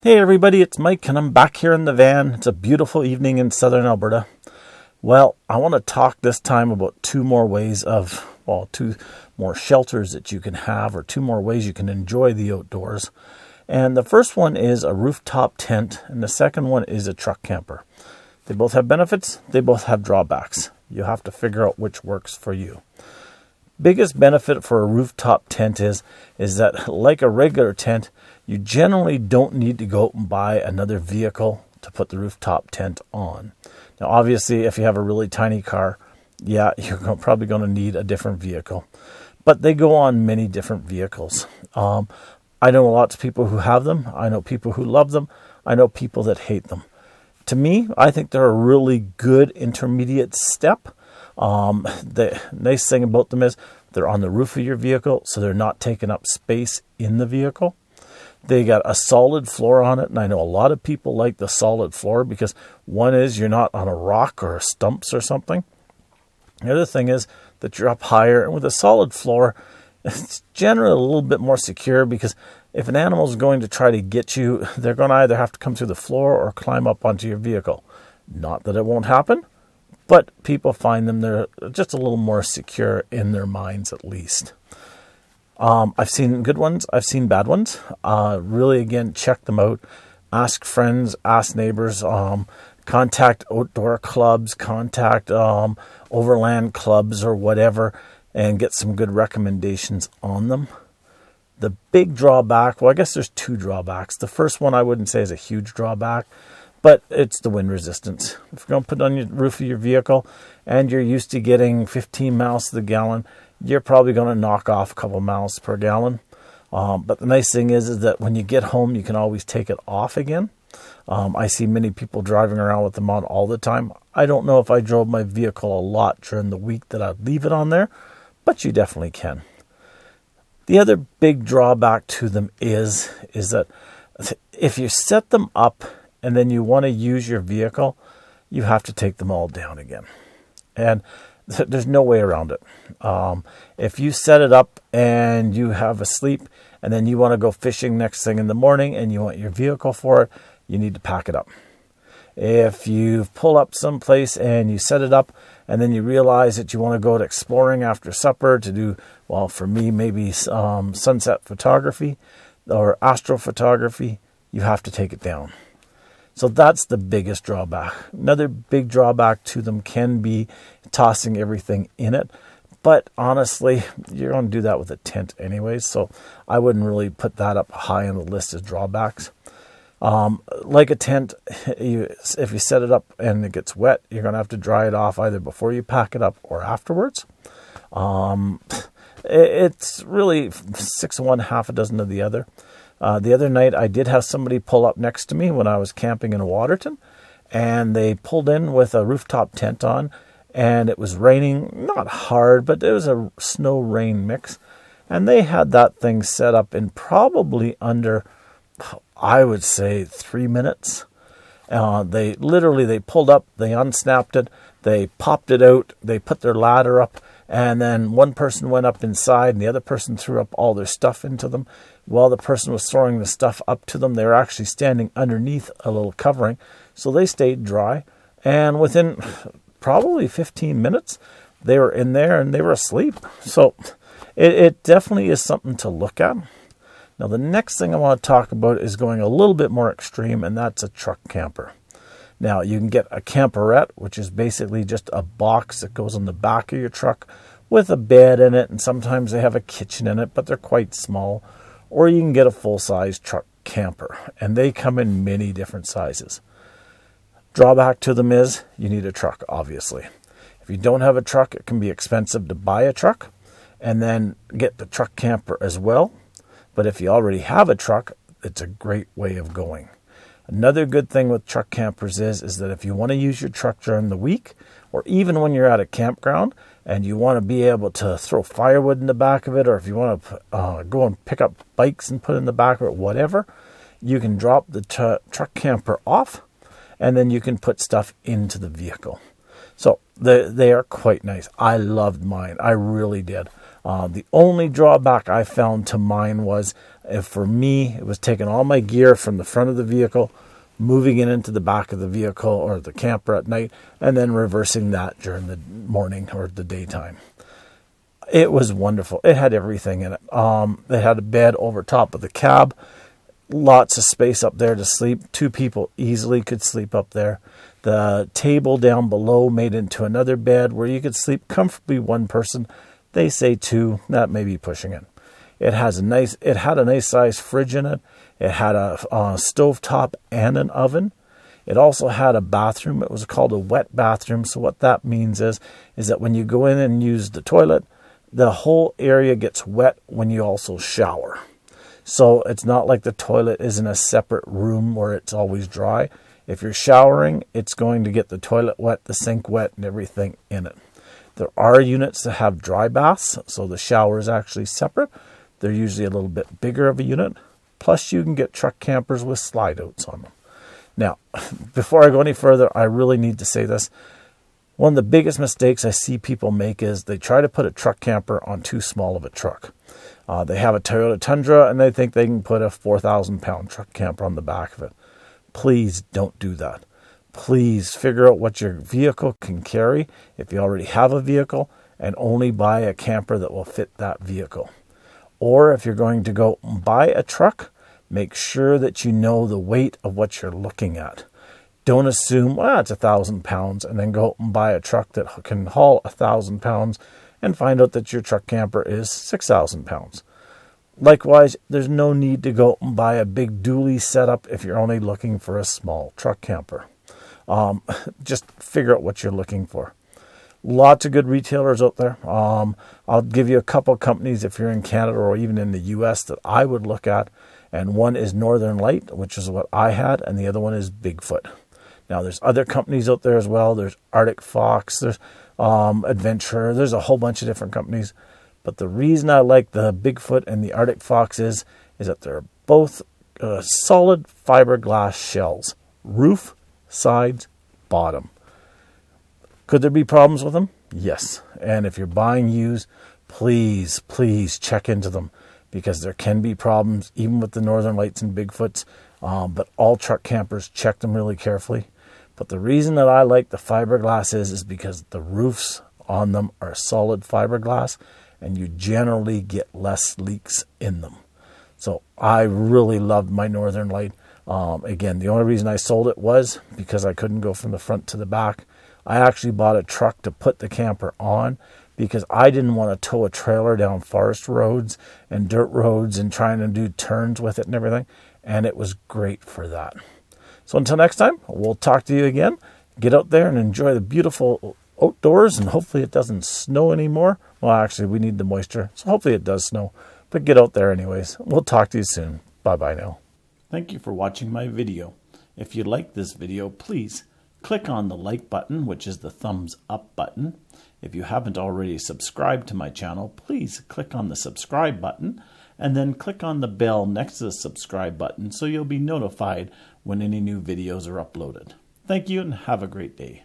Hey everybody, it's Mike and I'm back here in the van. It's a beautiful evening in southern Alberta. Well, I want to talk this time about two more shelters that you can have, or two more ways you can enjoy the outdoors. And the first one is a rooftop tent, and the second one is a truck camper. They both have benefits, they both have drawbacks. You have to figure out which works for you. Biggest benefit for a rooftop tent is that, like a regular tent, you generally don't need to go out and buy another vehicle to put the rooftop tent on. Now, obviously, if you have a really tiny car, you're probably going to need a different vehicle. But they go on many different vehicles. I know lots of people who have them. I know people who love them. I know people that hate them. To me, I think they're a really good intermediate step. The nice thing about them is they're on the roof of your vehicle, so they're not taking up space in the vehicle. They got a solid floor on it, and I know a lot of people like the solid floor because one is you're not on a rock or stumps or something. The other thing is that you're up higher, and with a solid floor, it's generally a little bit more secure because if an animal is going to try to get you, they're going to either have to come through the floor or climb up onto your vehicle. Not that it won't happen, but people find them they're just a little more secure in their minds at least. I've seen good ones. I've seen bad ones. Really, again, check them out. Ask friends, ask neighbors, contact outdoor clubs, contact overland clubs or whatever, and get some good recommendations on them. The big drawback, well, I guess there's two drawbacks. The first one I wouldn't say is a huge drawback, but it's the wind resistance. If you're going to put it on your roof of your vehicle and you're used to getting 15 miles to the gallon, you're probably going to knock off a couple miles per gallon. But the nice thing is that when you get home, you can always take it off again. I see many people driving around with them on all the time. I don't know if I drove my vehicle a lot during the week that I'd leave it on there, but you definitely can. The other big drawback to them is that if you set them up and then you want to use your vehicle, you have to take them all down again. And there's no way around it. If you set it up and you have a sleep and then you want to go fishing next thing in the morning and you want your vehicle for it, you need to pack it up. If you pull up someplace and you set it up and then you realize that you want to go out exploring after supper to do, well, for me, maybe sunset photography or astrophotography, you have to take it down. So that's the biggest drawback. Another big drawback to them can be tossing everything in it. But honestly, you're going to do that with a tent anyways. So I wouldn't really put that up high on the list as drawbacks. Like a tent, if you set it up and it gets wet, you're going to have to dry it off either before you pack it up or afterwards. It's really 6 of one, half a dozen of the other. The other night, I did have somebody pull up next to me when I was camping in Waterton, and they pulled in with a rooftop tent on, and it was raining, not hard, but it was a snow-rain mix, and they had that thing set up in probably under, I would say, 3 minutes. They pulled up, they unsnapped it, they popped it out, they put their ladder up, and then one person went up inside and the other person threw up all their stuff into them. While the person was throwing the stuff up to them, they were actually standing underneath a little covering. So they stayed dry. And within probably 15 minutes, they were in there and they were asleep. So it definitely is something to look at. Now, the next thing I want to talk about is going a little bit more extreme, and that's a truck camper. Now, you can get a camperette, which is basically just a box that goes on the back of your truck with a bed in it, and sometimes they have a kitchen in it, but they're quite small. Or you can get a full-size truck camper, and they come in many different sizes. Drawback to them is you need a truck, obviously. If you don't have a truck, it can be expensive to buy a truck and then get the truck camper as well. But if you already have a truck, it's a great way of going. Another good thing with truck campers is that if you want to use your truck during the week, or even when you're at a campground and you want to be able to throw firewood in the back of it, or if you want to go and pick up bikes and put in the back of it, whatever, you can drop the truck camper off and then you can put stuff into the vehicle. So they are quite nice. I loved mine. I really did. The only drawback I found to mine was, for me, it was taking all my gear from the front of the vehicle, moving it into the back of the vehicle or the camper at night, and then reversing that during the morning or the daytime. It was wonderful. It had everything in it. It had a bed over top of the cab, lots of space up there to sleep. 2 people easily could sleep up there. The table down below made into another bed where you could sleep comfortably 1 person. They say 2, that may be pushing it. It had a nice size fridge in it. It had a stovetop and an oven. It also had a bathroom. It was called a wet bathroom. So what that means is that when you go in and use the toilet, the whole area gets wet when you also shower. So it's not like the toilet is in a separate room where it's always dry. If you're showering, it's going to get the toilet wet, the sink wet, and everything in it. There are units that have dry baths, so the shower is actually separate. They're usually a little bit bigger of a unit. Plus, you can get truck campers with slide outs on them. Now, before I go any further, I really need to say this. One of the biggest mistakes I see people make is they try to put a truck camper on too small of a truck. They have a Toyota Tundra and they think they can put a 4,000-pound truck camper on the back of it. Please don't do that. Please figure out what your vehicle can carry if you already have a vehicle, and only buy a camper that will fit that vehicle. Or if you're going to go buy a truck, make sure that you know the weight of what you're looking at. Don't assume, it's 1,000 pounds, and then go and buy a truck that can haul 1,000 pounds and find out that your truck camper is 6,000 pounds. Likewise, there's no need to go and buy a big dually setup if you're only looking for a small truck camper. Just figure out what you're looking for. Lots of good retailers out there. I'll give you a couple of companies if you're in Canada or even in the US that I would look at. And one is Northern Light, which is what I had, and the other one is Bigfoot. Now, there's other companies out there as well. There's Arctic Fox, there's Adventure. There's a whole bunch of different companies. But the reason I like the Bigfoot and the Arctic Fox is that they're both solid fiberglass shells. Roof, sides, bottom. Could there be problems with them? Yes. And if you're buying used, please check into them, because there can be problems even with the Northern Lights and Bigfoots. But all truck campers, check them really carefully. But the reason that I like the fiberglass is because the roofs on them are solid fiberglass, and you generally get less leaks in them. So I really loved my Northern Light. Again, the only reason I sold it was because I couldn't go from the front to the back. I actually bought a truck to put the camper on because I didn't want to tow a trailer down forest roads and dirt roads and trying to do turns with it and everything. And it was great for that. So until next time, we'll talk to you again. Get out there and enjoy the beautiful outdoors, and hopefully it doesn't snow anymore. Well, actually, we need the moisture, so hopefully it does snow. But get out there anyways. We'll talk to you soon. Bye-bye now. Thank you for watching my video. If you like this video, please click on the like button, which is the thumbs up button. If you haven't already subscribed to my channel, please click on the subscribe button, and then click on the bell next to the subscribe button so you'll be notified when any new videos are uploaded. Thank you and have a great day.